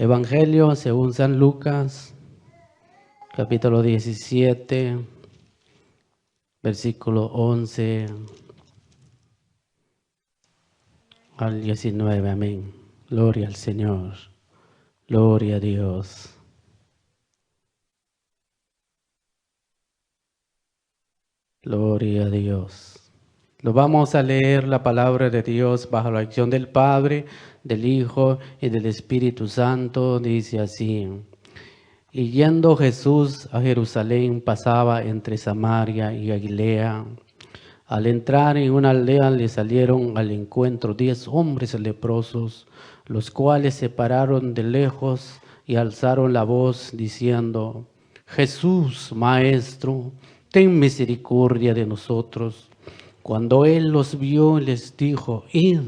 Evangelio según San Lucas, capítulo 17, versículo 11 al 19. Amén. Gloria al Señor. Gloria a Dios. Gloria a Dios. Lo vamos a leer la palabra de Dios bajo la acción del Padre, del Hijo y del Espíritu Santo. Dice así: Y yendo Jesús a Jerusalén, pasaba entre Samaria y Galilea. Al entrar en una aldea le salieron al encuentro 10 hombres leprosos, los cuales se pararon de lejos y alzaron la voz diciendo: Jesús, Maestro, ten misericordia de nosotros. Cuando él los vio, les dijo: Id,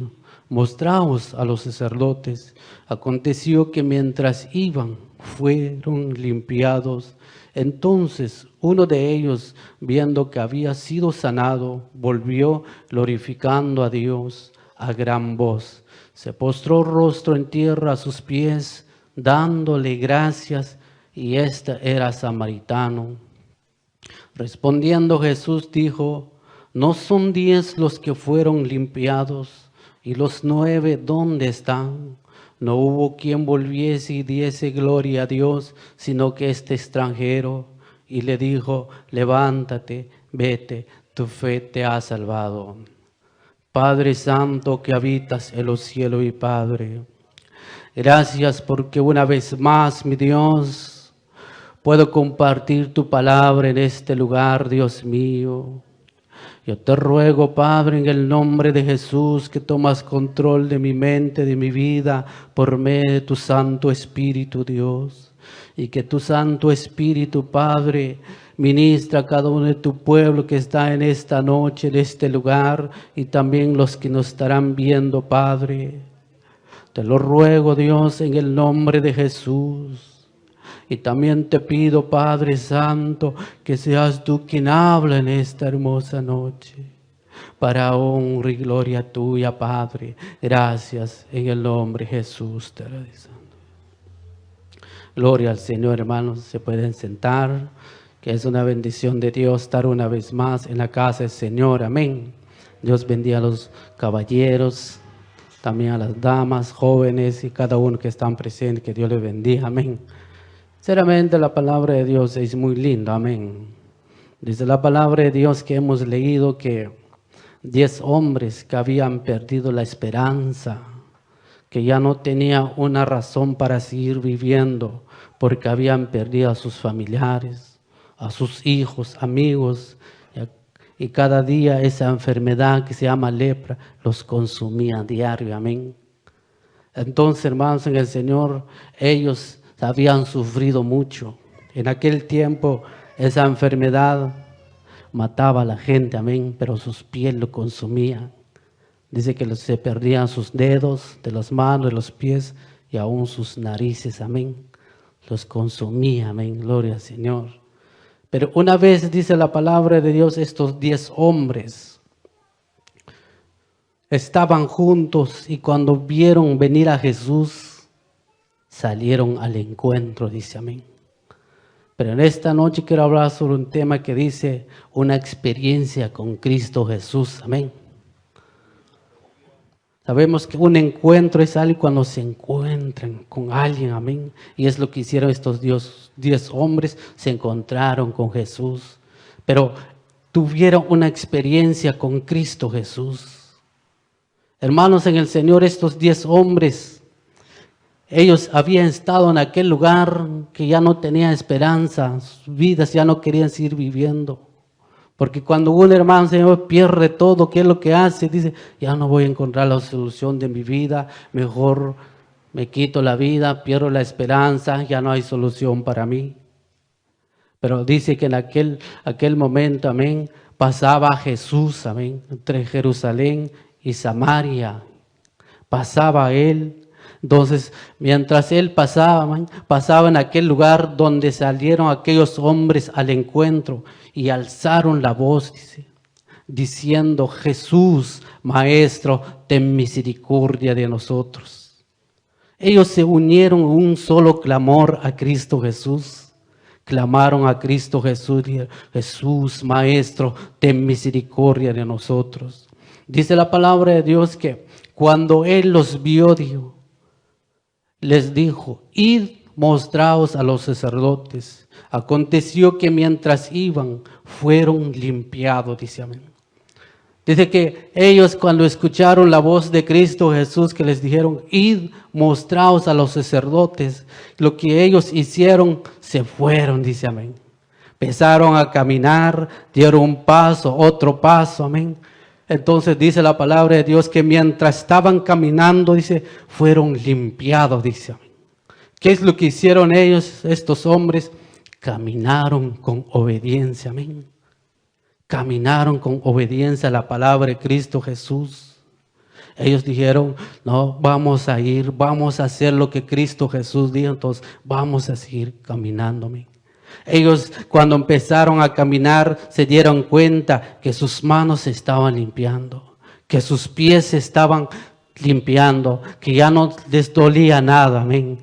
mostraos a los sacerdotes. Aconteció que mientras iban, fueron limpiados. Entonces uno de ellos, viendo que había sido sanado, volvió glorificando a Dios a gran voz. Se postró rostro en tierra a sus pies, dándole gracias, y este era samaritano. Respondiendo Jesús dijo: ¿No son 10 los que fueron limpiados? ¿Y los 9 dónde están? No hubo quien volviese y diese gloria a Dios, sino que este extranjero. Y le dijo: levántate, vete, tu fe te ha salvado. Padre Santo que habitas en los cielos, y Padre, gracias porque una vez más, mi Dios, puedo compartir tu palabra en este lugar, Dios mío. Yo te ruego, Padre, en el nombre de Jesús, que tomas control de mi mente, de mi vida, por medio de tu Santo Espíritu, Dios. Y que tu Santo Espíritu, Padre, ministra a cada uno de tu pueblo que está en esta noche, en este lugar, y también los que nos estarán viendo, Padre. Te lo ruego, Dios, en el nombre de Jesús. Y también te pido, Padre Santo, que seas tú quien habla en esta hermosa noche, para honra y gloria tuya, Padre. Gracias, en el nombre de Jesús te agradecemos. Gloria al Señor, hermanos. Se pueden sentar, que es una bendición de Dios estar una vez más en la casa del Señor. Amén. Dios bendiga a los caballeros, también a las damas, jóvenes y cada uno que están presentes. Que Dios les bendiga. Amén. Sinceramente la palabra de Dios es muy linda, amén. Dice la palabra de Dios que hemos leído que 10 hombres que habían perdido la esperanza, que ya no tenían una razón para seguir viviendo, porque habían perdido a sus familiares, a sus hijos, amigos, y cada día esa enfermedad que se llama lepra los consumía a diario, amén. Entonces, hermanos en el Señor, ellos habían sufrido mucho. En aquel tiempo esa enfermedad mataba a la gente, amén, pero sus pies lo consumían. Dice que se perdían sus dedos de las manos, de los pies y aún sus narices, amén. Los consumía, amén, gloria al Señor. Pero una vez, dice la palabra de Dios, estos 10 hombres estaban juntos y cuando vieron venir a Jesús, salieron al encuentro, dice amén. Pero en esta noche quiero hablar sobre un tema que dice una experiencia con Cristo Jesús, amén. Sabemos que un encuentro es algo cuando se encuentran con alguien, amén. Y es lo que hicieron estos 10 hombres, se encontraron con Jesús. Pero tuvieron una experiencia con Cristo Jesús. Hermanos en el Señor, estos 10 hombres, ellos habían estado en aquel lugar que ya no tenía esperanza, sus vidas ya no querían seguir viviendo. Porque cuando un hermano, Señor, pierde todo, ¿qué es lo que hace? Dice: ya no voy a encontrar la solución de mi vida, mejor me quito la vida, pierdo la esperanza, ya no hay solución para mí. Pero dice que en aquel momento, amén, pasaba Jesús, amén, entre Jerusalén y Samaria. Pasaba él. Entonces, mientras él pasaba en aquel lugar donde salieron aquellos hombres al encuentro y alzaron la voz, dice, diciendo: Jesús, Maestro, ten misericordia de nosotros. Ellos se unieron en un solo clamor a Cristo Jesús. Clamaron a Cristo Jesús, dijeron, Jesús, Maestro, ten misericordia de nosotros. Dice la palabra de Dios que cuando Él los vio, les dijo, id, mostraos a los sacerdotes. Aconteció que mientras iban, fueron limpiados, dice amén. Dice que ellos cuando escucharon la voz de Cristo Jesús que les dijeron, id, mostraos a los sacerdotes, lo que ellos hicieron, se fueron, dice amén. Empezaron a caminar, dieron un paso, otro paso, amén. Entonces dice la palabra de Dios que mientras estaban caminando, dice, fueron limpiados, dice amén. ¿Qué es lo que hicieron ellos, estos hombres? Caminaron con obediencia, amén. Caminaron con obediencia a la palabra de Cristo Jesús. Ellos dijeron, no, vamos a ir, vamos a hacer lo que Cristo Jesús dijo, entonces vamos a seguir caminando. Ellos cuando empezaron a caminar se dieron cuenta que sus manos se estaban limpiando, que sus pies se estaban limpiando, que ya no les dolía nada, amén.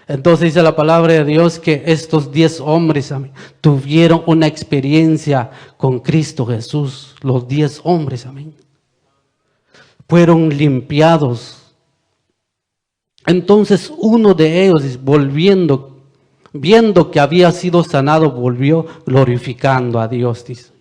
Entonces dice la palabra de Dios que estos 10 hombres, amén, tuvieron una experiencia con Cristo Jesús. Los 10 hombres, amén, fueron limpiados. Entonces uno de ellos, volviendo, viendo que había sido sanado, volvió glorificando a Dios, dice.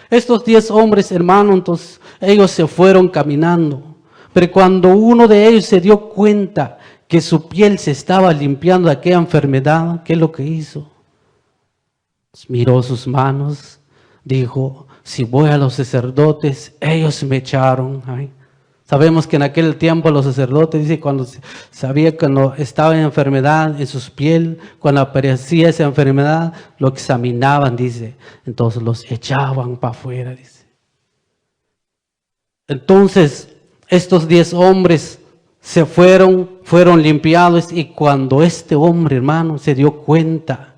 Estos 10 hombres, hermano, entonces ellos se fueron caminando. Pero cuando uno de ellos se dio cuenta que su piel se estaba limpiando de aquella enfermedad, ¿qué es lo que hizo? Miró sus manos, dijo, si voy a los sacerdotes, ellos me echaron. Ay. Sabemos que en aquel tiempo los sacerdotes, dice, cuando sabía que no estaba en enfermedad en sus piel, cuando aparecía esa enfermedad, lo examinaban, dice, entonces los echaban para afuera, dice. Entonces, estos 10 hombres se fueron limpiados, y cuando este hombre, hermano, se dio cuenta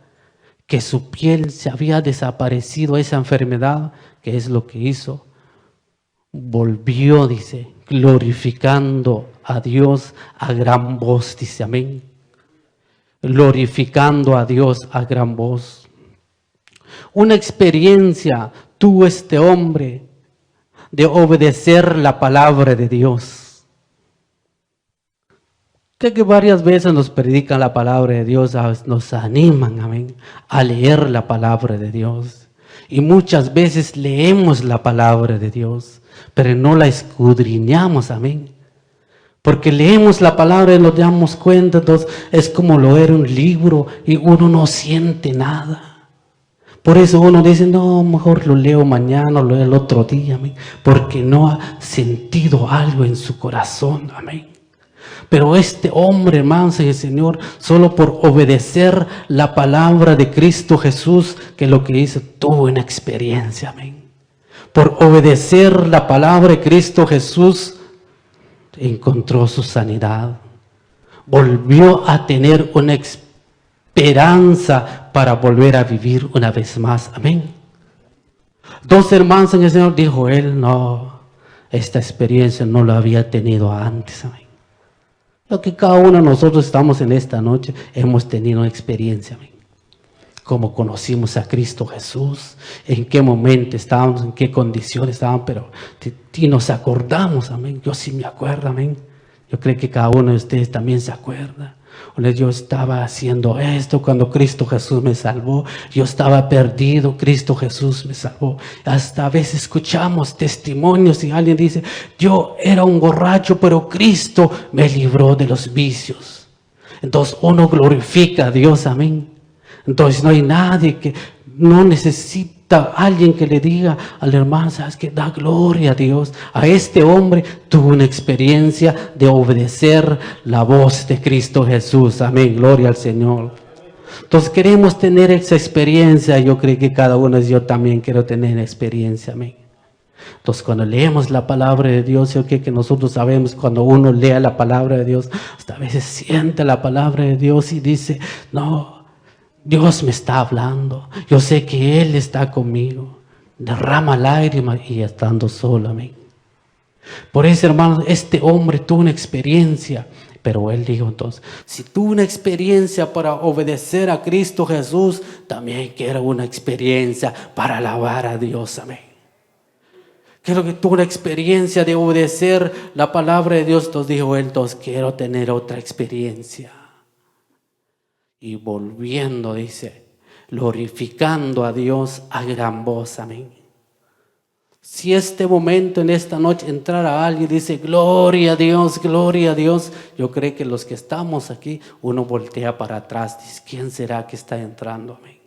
que su piel se había desaparecido esa enfermedad, ¿qué es lo que hizo? Volvió, dice, glorificando a Dios a gran voz, dice amén. Glorificando a Dios a gran voz. Una experiencia tuvo este hombre de obedecer la palabra de Dios. Que varias veces nos predican la palabra de Dios, nos animan, amén, a leer la palabra de Dios. Y muchas veces leemos la palabra de Dios, pero no la escudriñamos, amén. Porque leemos la palabra y nos damos cuenta, entonces es como leer un libro y uno no siente nada. Por eso uno dice, no, mejor lo leo mañana, lo leo el otro día, amén, porque no ha sentido algo en su corazón, amén. Pero este hombre, hermanos, y el Señor, solo por obedecer la palabra de Cristo Jesús, que lo que hizo, tuvo una experiencia, amén. Por obedecer la palabra de Cristo Jesús, encontró su sanidad. Volvió a tener una esperanza para volver a vivir una vez más, amén. Dos hermanos en el Señor, dijo él, no, esta experiencia no la había tenido antes, amén. Lo que cada uno de nosotros estamos en esta noche, hemos tenido una experiencia, amén. Cómo conocimos a Cristo Jesús, en qué momento estábamos, en qué condiciones estábamos, pero y nos acordamos, amén. Yo sí me acuerdo, amén. Yo creo que cada uno de ustedes también se acuerda. Yo estaba haciendo esto cuando Cristo Jesús me salvó. Yo estaba perdido, Cristo Jesús me salvó. Hasta a veces escuchamos testimonios y alguien dice, yo era un borracho, pero Cristo me libró de los vicios. Entonces uno glorifica a Dios, amén. Entonces no hay nadie que no necesita alguien que le diga al hermano, sabes que da gloria a Dios. A este hombre tuvo una experiencia de obedecer la voz de Cristo Jesús, amén, gloria al Señor. Entonces queremos tener esa experiencia. Yo creo que cada uno de yo también quiero tener experiencia, amén. Entonces cuando leemos la palabra de Dios, yo creo que nosotros sabemos, cuando uno lee la palabra de Dios, hasta a veces siente la palabra de Dios y dice, no, Dios me está hablando, yo sé que Él está conmigo. Derrama lágrimas y estando solo, amén. Por eso, hermanos, este hombre tuvo una experiencia Pero él dijo entonces, si tuve una experiencia para obedecer a Cristo Jesús, también quiero una experiencia para alabar a Dios. Amén. Quiero que tuve una experiencia de obedecer la palabra de Dios. Entonces dijo él, entonces quiero tener otra experiencia. Y volviendo, dice, glorificando a Dios a gran voz. Amén. Si este momento, en esta noche, entrara alguien y dice, gloria a Dios, yo creo que los que estamos aquí, uno voltea para atrás, dice, ¿quién será que está entrando? Amén.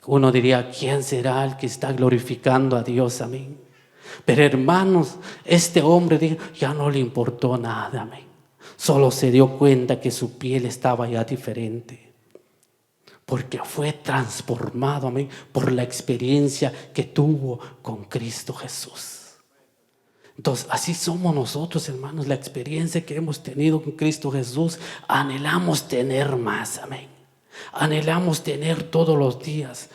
Uno diría, ¿quién será el que está glorificando a Dios? Amén. Pero hermanos, este hombre dijo, ya no le importó nada. Amén. Solo se dio cuenta que su piel estaba ya diferente. Porque fue transformado, amén, por la experiencia que tuvo con Cristo Jesús. Entonces, así somos nosotros, hermanos. La experiencia que hemos tenido con Cristo Jesús, anhelamos tener más, amén. Anhelamos tener todos los días.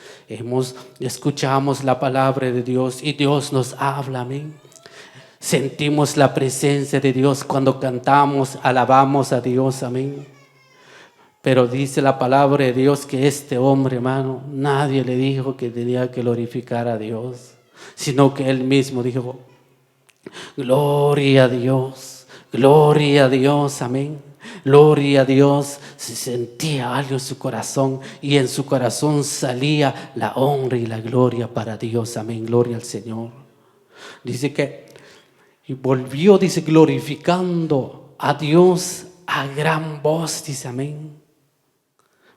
Escuchamos la palabra de Dios y Dios nos habla, amén. Sentimos la presencia de Dios cuando cantamos, alabamos a Dios, amén. Pero dice la palabra de Dios que este hombre, hermano, nadie le dijo que tenía que glorificar a Dios, sino que él mismo dijo, gloria a Dios, amén. Gloria a Dios. Se sentía algo en su corazón y en su corazón salía la honra y la gloria para Dios, amén. Gloria al Señor. Dice que, y volvió, dice, glorificando a Dios a gran voz, dice, amén.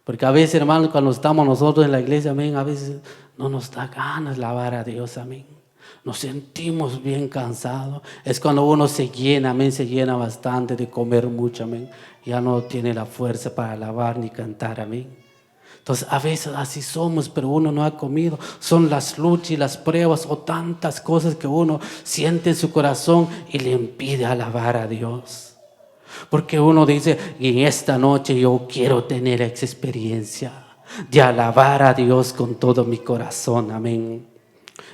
Porque a veces, hermanos, cuando estamos nosotros en la iglesia, amén, a veces no nos da ganas de alabar a Dios, amén. Nos sentimos bien cansados. Es cuando uno se llena, amén, se llena bastante de comer mucho, amén. Ya no tiene la fuerza para alabar ni cantar, amén. Entonces, a veces así somos, pero uno no ha comido. Son las luchas y las pruebas o tantas cosas que uno siente en su corazón y le impide alabar a Dios. Porque uno dice, y en esta noche yo quiero tener esa experiencia de alabar a Dios con todo mi corazón, amén.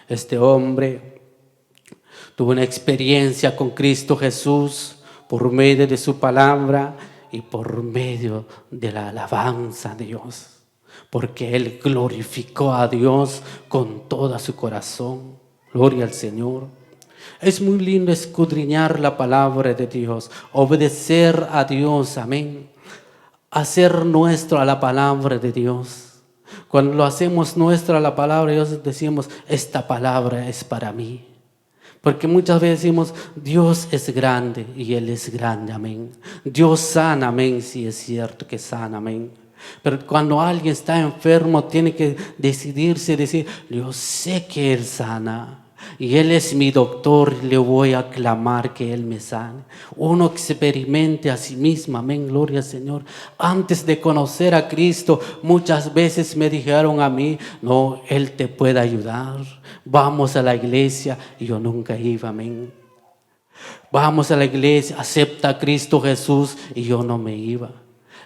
Este hombre tuvo una experiencia con Cristo Jesús por medio de su palabra y por medio de la alabanza a Dios. Porque él glorificó a Dios con todo su corazón. Gloria al Señor. Es muy lindo escudriñar la palabra de Dios, obedecer a Dios, amén. Hacer nuestra la palabra de Dios. Cuando lo hacemos nuestra la palabra de Dios, decimos, esta palabra es para mí. Porque muchas veces decimos, Dios es grande y Él es grande, amén. Dios sana, amén, sí es cierto que sana, amén. Pero cuando alguien está enfermo, tiene que decidirse, decir, yo sé que Él sana. Y Él es mi doctor, le voy a clamar que Él me sane. Uno experimente a sí mismo, amén, gloria al Señor. Antes de conocer a Cristo, muchas veces me dijeron a mí, no, Él te puede ayudar. Vamos a la iglesia, y yo nunca iba, amén. Vamos a la iglesia, acepta a Cristo Jesús, y yo no me iba.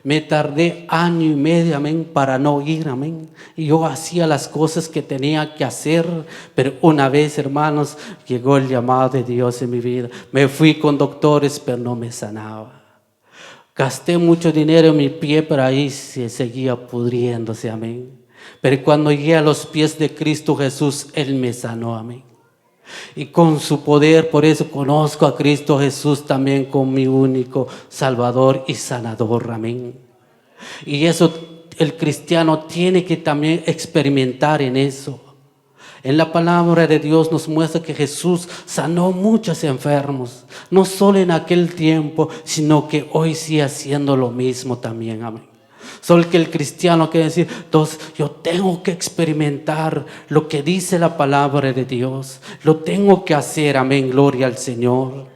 Me tardé 1 año y medio, amén, para no ir, amén. Y yo hacía las cosas que tenía que hacer. Pero una vez, hermanos, llegó el llamado de Dios en mi vida. Me fui con doctores, pero no me sanaba. Gasté mucho dinero en mi pie, pero ahí se seguía pudriéndose, amén. Pero cuando llegué a los pies de Cristo Jesús, Él me sanó, amén. Y con su poder, por eso conozco a Cristo Jesús también como mi único Salvador y Sanador, amén. Y eso el cristiano tiene que también experimentar en eso. En la palabra de Dios nos muestra que Jesús sanó muchos enfermos, no solo en aquel tiempo, sino que hoy sigue haciendo lo mismo también, amén. Solo que el cristiano quiere decir, entonces yo tengo que experimentar lo que dice la palabra de Dios. Lo tengo que hacer, amén, gloria al Señor.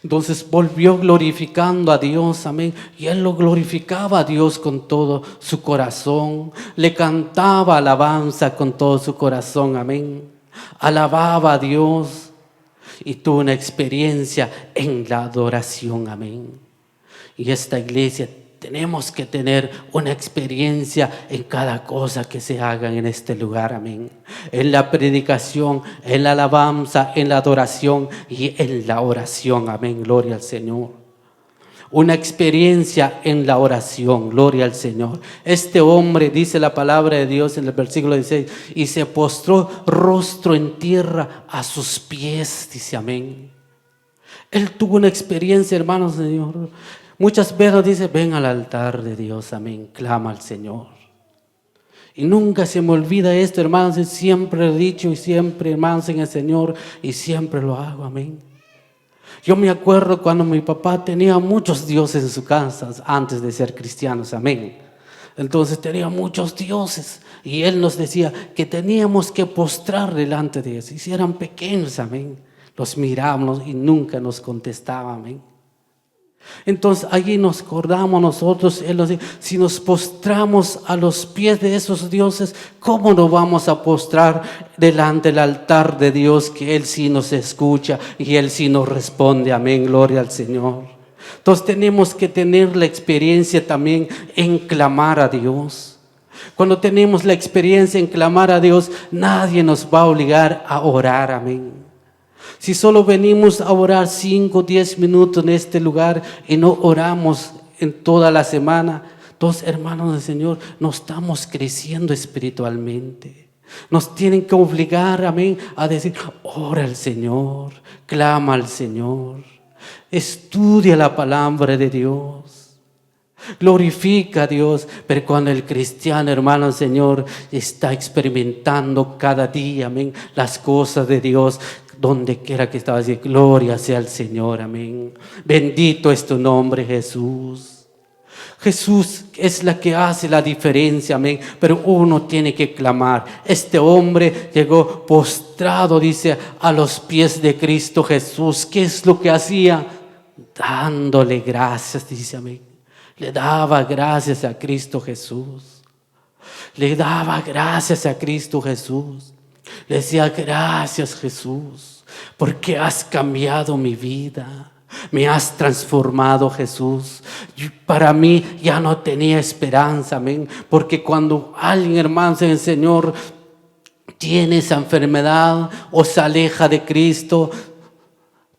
Entonces volvió glorificando a Dios, amén. Y él lo glorificaba a Dios con todo su corazón. Le cantaba alabanza con todo su corazón, amén. Alababa a Dios y tuvo una experiencia en la adoración, amén. Y esta iglesia tenemos que tener una experiencia en cada cosa que se haga en este lugar, amén. En la predicación, en la alabanza, en la adoración y en la oración, amén. Gloria al Señor. una experiencia en la oración. Gloria al Señor. Este hombre, dice la palabra de Dios en el versículo 16, y se postró rostro en tierra a sus pies, dice amén. Él tuvo una experiencia, hermanos, Señor. Muchas veces dice, ven al altar de Dios, amén, clama al Señor. Y nunca se me olvida esto, hermanos, siempre he dicho y siempre, hermanos, en el Señor, y siempre lo hago, amén. Yo me acuerdo cuando mi papá tenía muchos dioses en su casa antes de ser cristianos, amén. Entonces tenía muchos dioses y él nos decía que teníamos que postrar delante de ellos. Y si eran pequeños, amén, los mirábamos y nunca nos contestaban, amén. Entonces allí nos acordamos nosotros, él nos dice, si nos postramos a los pies de esos dioses, ¿cómo nos vamos a postrar delante del altar de Dios, que Él sí nos escucha y Él sí nos responde? Amén, gloria al Señor. Entonces tenemos que tener la experiencia también en clamar a Dios. Cuando tenemos la experiencia en clamar a Dios, nadie nos va a obligar a orar, amén. Si solo venimos a orar 5 o 10 minutos en este lugar y no oramos en toda la semana, entonces, hermanos del Señor, no estamos creciendo espiritualmente. Nos tienen que obligar, amén, a decir, ora al Señor, clama al Señor, estudia la palabra de Dios, glorifica a Dios. Pero cuando el cristiano, hermano del Señor, está experimentando cada día, amén, las cosas de Dios, donde quiera que estaba, decir, gloria sea al Señor, amén. Bendito es tu nombre, Jesús. Jesús es la que hace la diferencia, amén. Pero uno tiene que clamar. Este hombre llegó postrado, dice, a los pies de Cristo Jesús. ¿Qué es lo que hacía? Dándole gracias, dice, amén. Le daba gracias a Cristo Jesús. Le daba gracias a Cristo Jesús. Le decía, gracias Jesús, porque has cambiado mi vida. Me has transformado, Jesús. Para mí ya no tenía esperanza, amén. Porque cuando alguien, hermanos, en el Señor tiene esa enfermedad o se aleja de Cristo,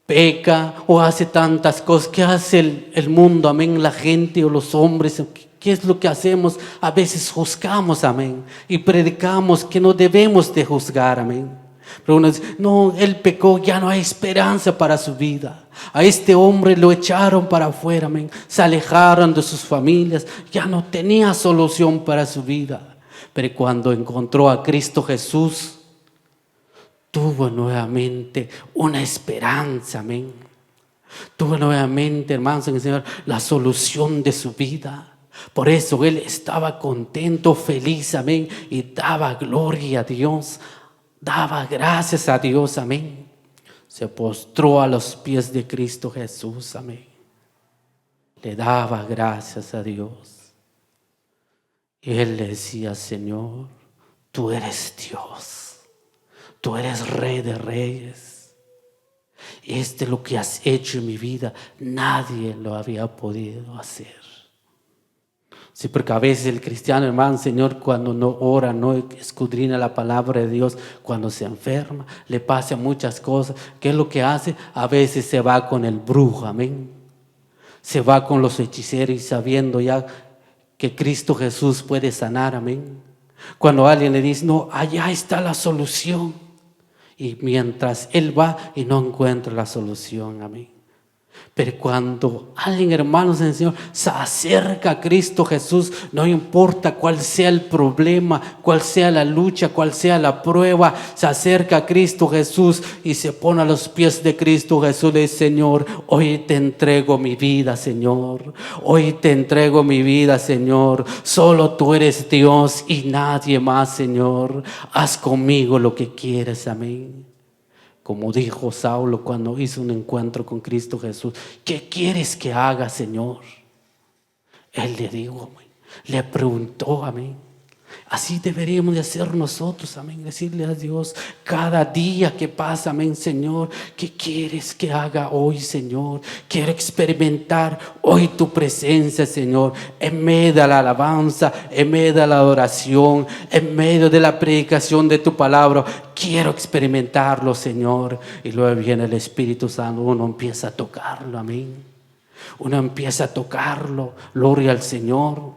peca o hace tantas cosas, ¿qué hace el mundo, amén? La gente o los hombres, ¿qué es lo que hacemos? A veces juzgamos, amén, y predicamos que no debemos de juzgar, amén. Pero uno dice, no, él pecó, ya no hay esperanza para su vida. A este hombre lo echaron para afuera, amén. Se alejaron de sus familias, ya no tenía solución para su vida. Pero cuando encontró a Cristo Jesús, tuvo nuevamente una esperanza, amén. Tuvo nuevamente, hermanos en el Señor, la solución de su vida. Por eso él estaba contento, feliz, amén, y daba gloria a Dios, daba gracias a Dios, amén. Se postró a los pies de Cristo Jesús, amén. Le daba gracias a Dios. Y él le decía, Señor, tú eres Dios. Tú eres Rey de Reyes. Este es lo que has hecho en mi vida. Nadie lo había podido hacer. Sí, porque a veces el cristiano, hermano, Señor, cuando no ora, no escudriña la palabra de Dios, cuando se enferma, le pasa muchas cosas. ¿Qué es lo que hace? A veces se va con el brujo, amén. Se va con los hechiceros y sabiendo ya que Cristo Jesús puede sanar, amén. Cuando alguien le dice, no, allá está la solución. Y mientras él va y no encuentra la solución, amén. Pero cuando alguien, hermanos en el Señor, se acerca a Cristo Jesús, no importa cuál sea el problema, cuál sea la lucha, cuál sea la prueba, se acerca a Cristo Jesús y se pone a los pies de Cristo Jesús y dice, Señor, hoy te entrego mi vida, Señor. Hoy te entrego mi vida, Señor. Solo tú eres Dios y nadie más, Señor. Haz conmigo lo que quieres, amén. Como dijo Saulo cuando hizo un encuentro con Cristo Jesús, ¿qué quieres que haga, Señor? Él le dijo, le preguntó, amén. Así deberíamos de hacer nosotros, amén. Decirle a Dios cada día que pasa, amén, Señor, ¿qué quieres que haga hoy, Señor? Quiero experimentar hoy tu presencia, Señor, en medio de la alabanza, en medio de la adoración, en medio de la predicación de tu palabra. Quiero experimentarlo, Señor. Y luego viene el Espíritu Santo, uno empieza a tocarlo, amén. Uno empieza a tocarlo, gloria al Señor.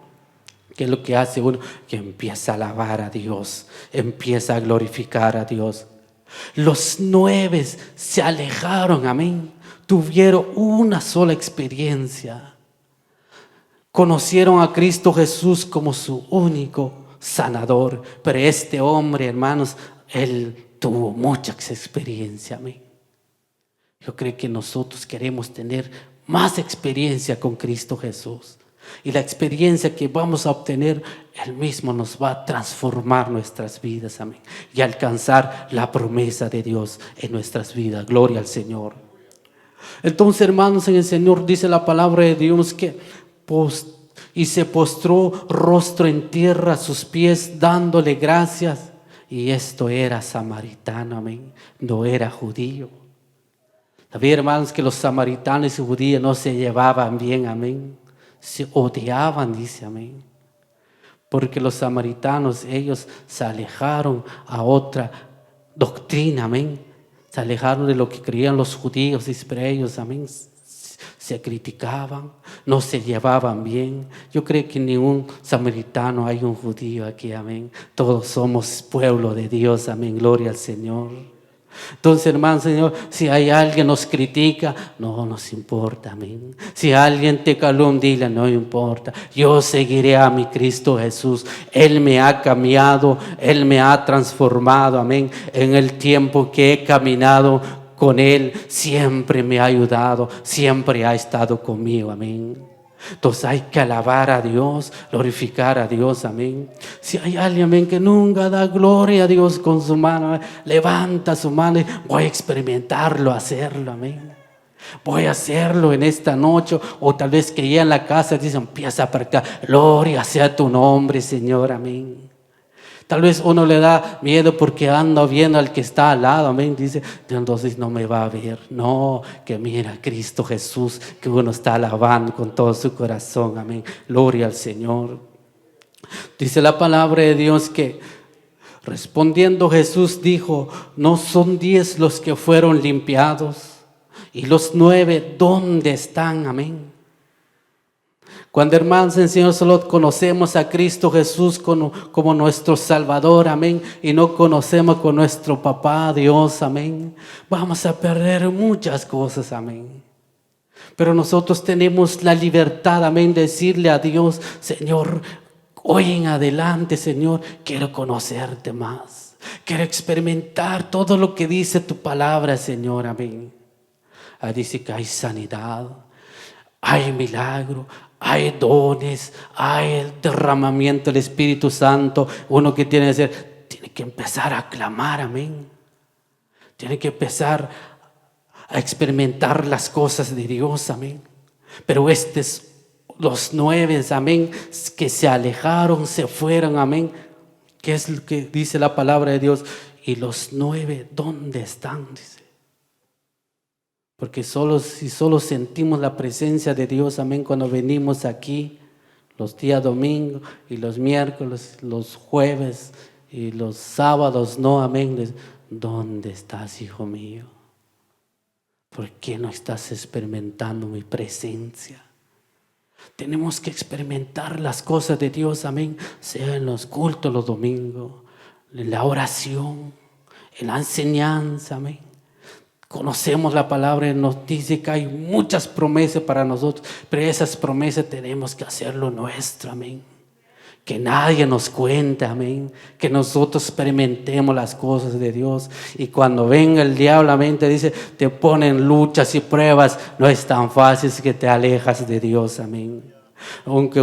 ¿Qué es lo que hace uno? Que empieza a alabar a Dios, empieza a glorificar a Dios. Los 9 se alejaron, amén. Tuvieron una sola experiencia. Conocieron a Cristo Jesús como su único sanador. Pero este hombre, hermanos, él tuvo mucha experiencia, amén. Yo creo que nosotros queremos tener más experiencia con Cristo Jesús. Y la experiencia que vamos a obtener, Él mismo nos va a transformar nuestras vidas, amén. Y alcanzar la promesa de Dios en nuestras vidas. Gloria al Señor. Entonces, hermanos, en el Señor dice la palabra de Dios que y se postró rostro en tierra a sus pies, dándole gracias. Y esto era samaritano, amén. No era judío. Sabía, hermanos, que los samaritanos y judíos no se llevaban bien, amén. Se odiaban, dice, amén. Porque los samaritanos, ellos se alejaron a otra doctrina, amén. Se alejaron de lo que creían los judíos, y pero ellos, amén, se criticaban, no se llevaban bien. Yo creo que ni un samaritano hay un judío aquí, amén. Todos somos pueblo de Dios, amén. Gloria al Señor. Entonces, hermano, Señor, si hay alguien que nos critica, no nos importa, amén. Si alguien te calumnia, no importa. Yo seguiré a mi Cristo Jesús. Él me ha cambiado, Él me ha transformado, amén. En el tiempo que he caminado con Él, siempre me ha ayudado, siempre ha estado conmigo, amén. Entonces hay que alabar a Dios, glorificar a Dios, amén. Si hay alguien, amén, que nunca da gloria a Dios con su mano, levanta su mano y voy a experimentarlo, hacerlo, amén. Voy a hacerlo en esta noche, o tal vez que ya en la casa dicen, empieza a practicar, gloria sea tu nombre, Señor, amén. Tal vez uno le da miedo porque anda viendo al que está al lado, amén. Dice, entonces no me va a ver. No, que mira a Cristo Jesús, que uno está alabando con todo su corazón, amén. Gloria al Señor. Dice la palabra de Dios que respondiendo Jesús dijo, no son 10 los que fueron limpiados, y los 9, ¿dónde están? Amén. Cuando, hermanos, en el Señor solo conocemos a Cristo Jesús como nuestro Salvador, amén, y no conocemos con nuestro Papá Dios, amén, vamos a perder muchas cosas, amén. Pero nosotros tenemos la libertad, amén, de decirle a Dios, Señor, hoy en adelante, Señor, quiero conocerte más. Quiero experimentar todo lo que dice tu palabra, Señor, amén. Ahí dice que hay sanidad, hay milagro, hay dones, hay derramamiento del Espíritu Santo. Uno que tiene que hacer, tiene que empezar a clamar, amén. Tiene que empezar a experimentar las cosas de Dios, amén. Pero los 9, amén, que se alejaron, se fueron, amén. ¿Qué es lo que dice la palabra de Dios? Y los 9, ¿dónde están? Dice. Porque si solo sentimos la presencia de Dios, amén, cuando venimos aquí, los días domingos y los miércoles, los jueves y los sábados, no, amén. ¿Dónde estás, hijo mío? ¿Por qué no estás experimentando mi presencia? Tenemos que experimentar las cosas de Dios, amén, sea en los cultos los domingos, en la oración, en la enseñanza, amén. Conocemos la palabra y nos dice que hay muchas promesas para nosotros, pero esas promesas tenemos que hacerlo nuestro, amén. Que nadie nos cuente, amén. Que nosotros experimentemos las cosas de Dios. Y cuando venga el diablo, amén, te dice, te ponen luchas y pruebas, no es tan fácil que te alejas de Dios, amén. Aunque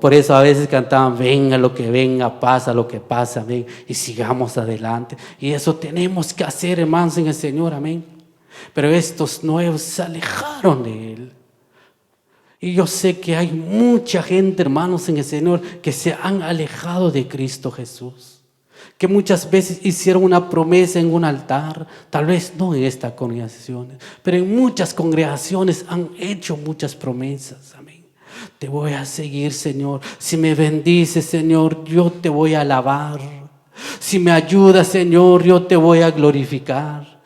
por eso a veces cantaban, venga lo que venga, pasa lo que pasa, amén, y sigamos adelante. Y eso tenemos que hacer, hermanos, en el Señor, amén. Pero estos 9 se alejaron de Él. Y yo sé que hay mucha gente, hermanos, en el Señor, que se han alejado de Cristo Jesús. Que muchas veces hicieron una promesa en un altar, tal vez no en esta congregación, pero en muchas congregaciones han hecho muchas promesas, amén. Te voy a seguir, Señor. Si me bendices, Señor, yo te voy a alabar. Si me ayudas, Señor, yo te voy a glorificar.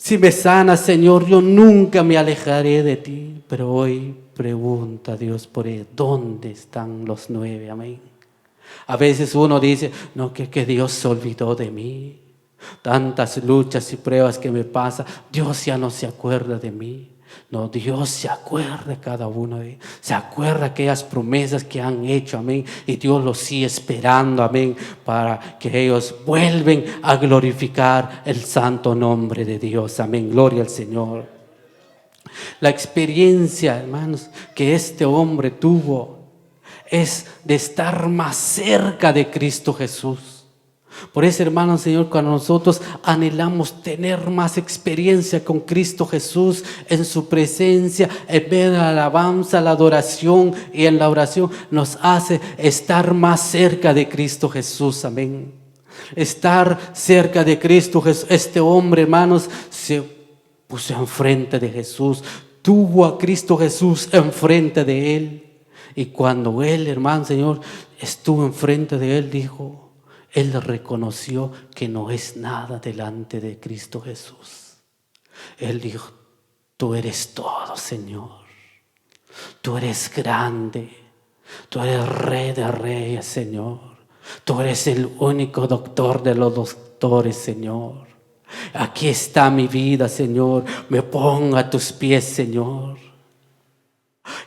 Si me sanas, Señor, yo nunca me alejaré de ti. Pero hoy pregunta a Dios por él, ¿dónde están los 9? Amén. A veces uno dice, no, que Dios se olvidó de mí. Tantas luchas y pruebas que me pasan, Dios ya no se acuerda de mí. No, Dios se acuerda de cada uno de ellos. Se acuerda de aquellas promesas que han hecho, amén. Y Dios los sigue esperando, amén, para que ellos vuelven a glorificar el santo nombre de Dios, amén. Gloria al Señor. La experiencia, hermanos, que este hombre tuvo es de estar más cerca de Cristo Jesús. Por eso, hermanos, Señor, cuando nosotros anhelamos tener más experiencia con Cristo Jesús en su presencia, en vez de la alabanza, la adoración y en la oración, nos hace estar más cerca de Cristo Jesús. Amén. Estar cerca de Cristo Jesús. Este hombre, hermanos, se puso enfrente de Jesús, tuvo a Cristo Jesús enfrente de él. Y cuando él, hermano, Señor, estuvo enfrente de él, dijo, él reconoció que no es nada delante de Cristo Jesús. Él dijo, tú eres todo, Señor. Tú eres grande. Tú eres Rey de Reyes, Señor. Tú eres el único doctor de los doctores, Señor. Aquí está mi vida, Señor. Me pongo a tus pies, Señor.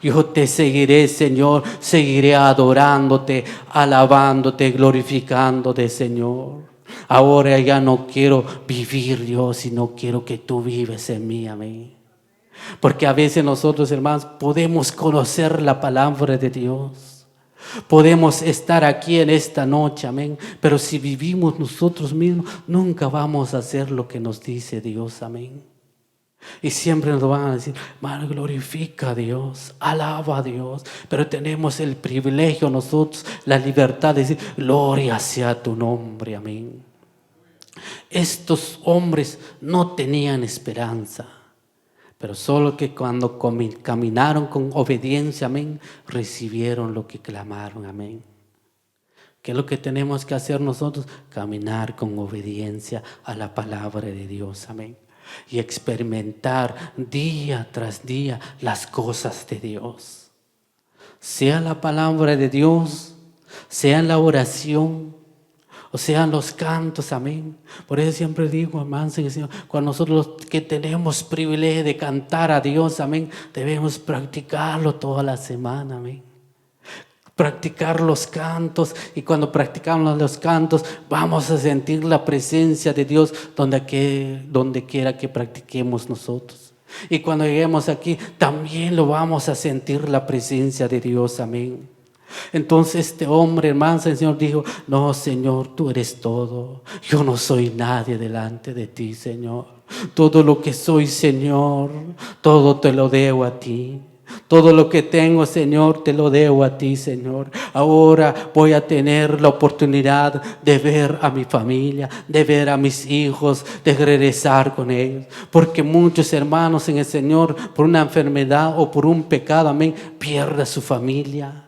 Yo te seguiré, Señor. Seguiré adorándote, alabándote, glorificándote, Señor. Ahora ya no quiero vivir yo, sino quiero que tú vives en mí, amén. Porque a veces nosotros, hermanos, podemos conocer la palabra de Dios. Podemos estar aquí en esta noche, amén. Pero si vivimos nosotros mismos, nunca vamos a hacer lo que nos dice Dios, amén. Y siempre nos van a decir, hermano, glorifica a Dios, alaba a Dios. Pero tenemos el privilegio nosotros, la libertad de decir, gloria sea tu nombre, amén. Estos hombres no tenían esperanza. Pero solo que cuando caminaron con obediencia, amén, recibieron lo que clamaron, amén. ¿Qué es lo que tenemos que hacer nosotros? Caminar con obediencia a la palabra de Dios, amén. Y experimentar día tras día las cosas de Dios. Sea la palabra de Dios, sea la oración, o sean los cantos, amén. Por eso siempre digo, hermano, Señor, cuando nosotros que tenemos privilegio de cantar a Dios, amén, debemos practicarlo toda la semana, amén. Practicar los cantos, y cuando practicamos los cantos vamos a sentir la presencia de Dios donde quiera que practiquemos nosotros. Y cuando lleguemos aquí también lo vamos a sentir la presencia de Dios, amén. Entonces este hombre, hermano, el Señor dijo, no, Señor, tú eres todo. Yo no soy nadie delante de ti, Señor. Todo lo que soy, Señor, todo te lo debo a ti. Todo lo que tengo, Señor, te lo debo a ti, Señor. Ahora voy a tener la oportunidad de ver a mi familia, de ver a mis hijos, de regresar con ellos. Porque muchos hermanos en el Señor, por una enfermedad o por un pecado, amén, pierden su familia.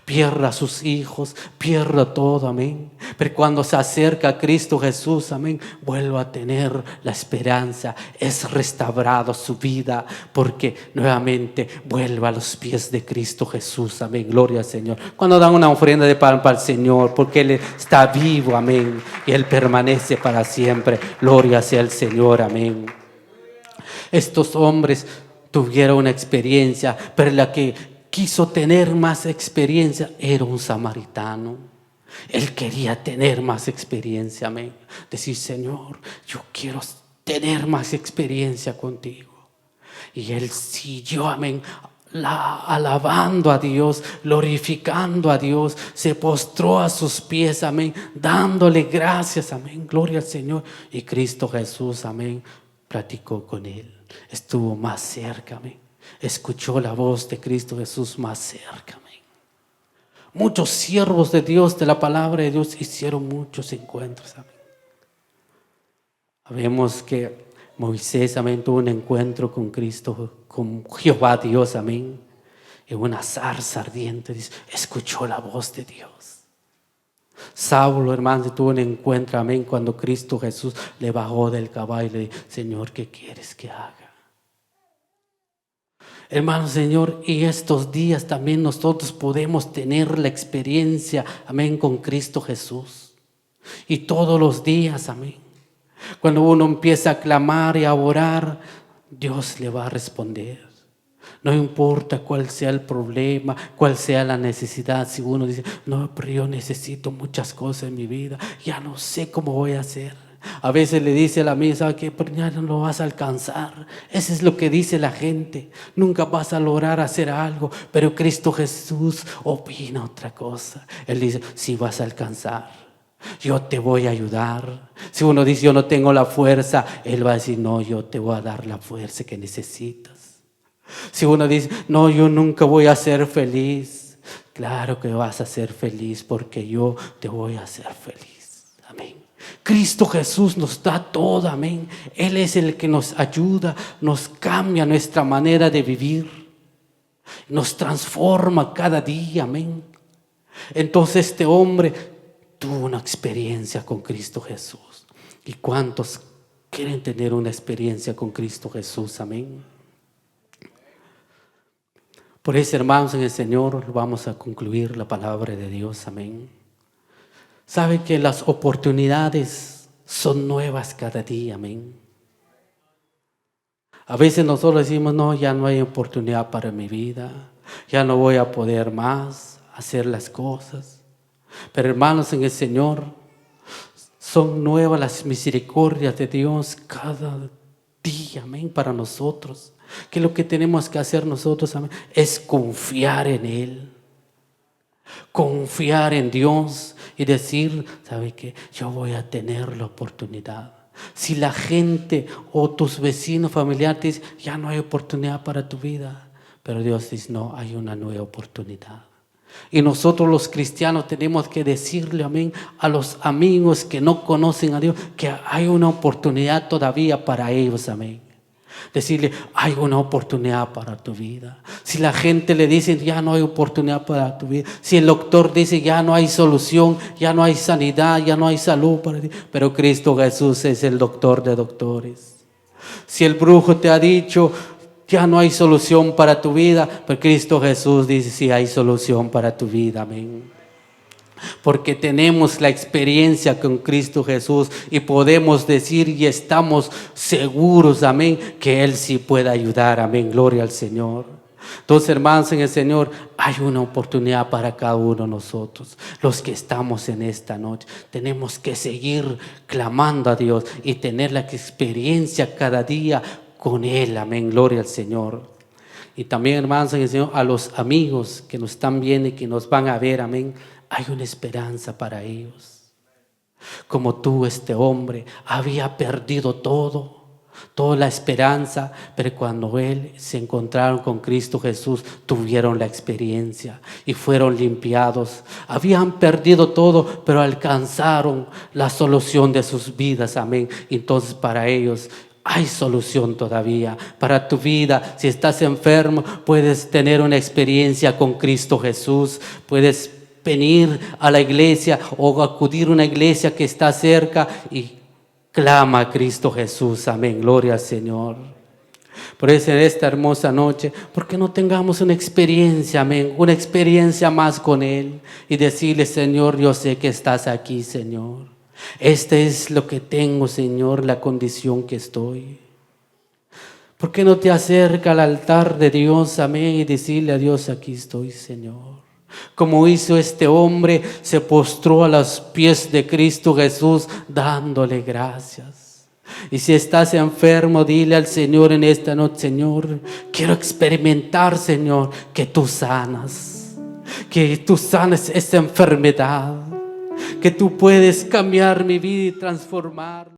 Pierda a sus hijos, pierda todo, amén. Pero cuando se acerca a Cristo Jesús, amén, vuelve a tener la esperanza. Es restaurado su vida porque nuevamente vuelve a los pies de Cristo Jesús, amén. Gloria al Señor. Cuando dan una ofrenda de pan para el Señor, porque Él está vivo, amén, y Él permanece para siempre. Gloria sea el Señor, amén. Estos hombres tuvieron una experiencia, pero la que quiso tener más experiencia era un samaritano. Él quería tener más experiencia, amén. Decir, Señor, yo quiero tener más experiencia contigo. Y él siguió, amén, alabando a Dios, glorificando a Dios, se postró a sus pies, amén, dándole gracias, amén, gloria al Señor. Y Cristo Jesús, amén, platicó con él, estuvo más cerca, amén. Escuchó la voz de Cristo Jesús más cerca, amén. Muchos siervos de Dios, de la palabra de Dios, hicieron muchos encuentros, amén. Vemos que Moisés, amén, tuvo un encuentro con Cristo, con Jehová Dios, amén. En una zarza ardiente, dice, escuchó la voz de Dios. Saulo, hermano, tuvo un encuentro, amén, cuando Cristo Jesús le bajó del caballo y le dijo: Señor, ¿qué quieres que haga? Hermano, Señor, y estos días también nosotros podemos tener la experiencia, amén, con Cristo Jesús. Y todos los días, amén, cuando uno empieza a clamar y a orar, Dios le va a responder. No importa cuál sea el problema, cuál sea la necesidad. Si uno dice: no, pero yo necesito muchas cosas en mi vida, ya no sé cómo voy a hacer. A veces le dice a la amiga: ¿sabe qué? Pero ya no lo vas a alcanzar. Eso es lo que dice la gente. Nunca vas a lograr hacer algo. Pero Cristo Jesús opina otra cosa. Él dice: sí vas a alcanzar. Yo te voy a ayudar. Si uno dice: yo no tengo la fuerza, Él va a decir: no, yo te voy a dar la fuerza que necesitas. Si uno dice: no, yo nunca voy a ser feliz, claro que vas a ser feliz, porque yo te voy a hacer feliz. Amén. Cristo Jesús nos da todo, amén. Él es el que nos ayuda, nos cambia nuestra manera de vivir, nos transforma cada día, amén. Entonces este hombre tuvo una experiencia con Cristo Jesús. ¿Y cuántos quieren tener una experiencia con Cristo Jesús? Amén. Por eso, hermanos en el Señor, vamos a concluir la palabra de Dios. Amén. Sabe que las oportunidades son nuevas cada día. Amén. A veces nosotros decimos: no, ya no hay oportunidad para mi vida, ya no voy a poder más hacer las cosas. Pero, hermanos en el Señor, son nuevas las misericordias de Dios cada día, amén, para nosotros. Que lo que tenemos que hacer nosotros, amén, es confiar en Él, confiar en Dios y decir: ¿sabe qué? Yo voy a tener la oportunidad. Si la gente o tus vecinos, familiares te dicen: ya no hay oportunidad para tu vida, pero Dios dice: no, hay una nueva oportunidad. Y nosotros los cristianos tenemos que decirle, amén, a los amigos que no conocen a Dios, que hay una oportunidad todavía para ellos, amén. Decirle: hay una oportunidad para tu vida. Si la gente le dice: ya no hay oportunidad para tu vida. Si el doctor dice: ya no hay solución, ya no hay sanidad, ya no hay salud para ti. Pero Cristo Jesús es el doctor de doctores. Si el brujo te ha dicho: ya no hay solución para tu vida, pero Cristo Jesús dice: sí hay solución para tu vida, amén. Porque tenemos la experiencia con Cristo Jesús y podemos decir y estamos seguros, amén, que Él sí puede ayudar, amén, gloria al Señor. Entonces, hermanos en el Señor, hay una oportunidad para cada uno de nosotros. Los que estamos en esta noche, tenemos que seguir clamando a Dios y tener la experiencia cada día con Él, amén, gloria al Señor. Y también, hermanos en el Señor, a los amigos que nos están viendo y que nos van a ver, amén, hay una esperanza para ellos. Como tú, este hombre había perdido todo, toda la esperanza, pero cuando él se encontraron con Cristo Jesús, tuvieron la experiencia y fueron limpiados. Habían perdido todo, pero alcanzaron la solución de sus vidas, amén. Entonces para ellos hay solución todavía para tu vida. Si estás enfermo, puedes tener una experiencia con Cristo Jesús. Puedes venir a la iglesia o acudir a una iglesia que está cerca y clama a Cristo Jesús. Amén, gloria al Señor. Por eso en esta hermosa noche, ¿por qué no tengamos una experiencia, amén, una experiencia más con Él y decirle: Señor, yo sé que estás aquí, Señor. Este es lo que tengo, Señor, la condición que estoy. ¿Por qué no te acercas al altar de Dios, amén, y decirle a Dios: aquí estoy, Señor? Como hizo este hombre, se postró a los pies de Cristo Jesús dándole gracias. Y si estás enfermo, dile al Señor en esta noche: Señor, quiero experimentar, Señor, que tú sanas esta enfermedad, que tú puedes cambiar mi vida y transformar.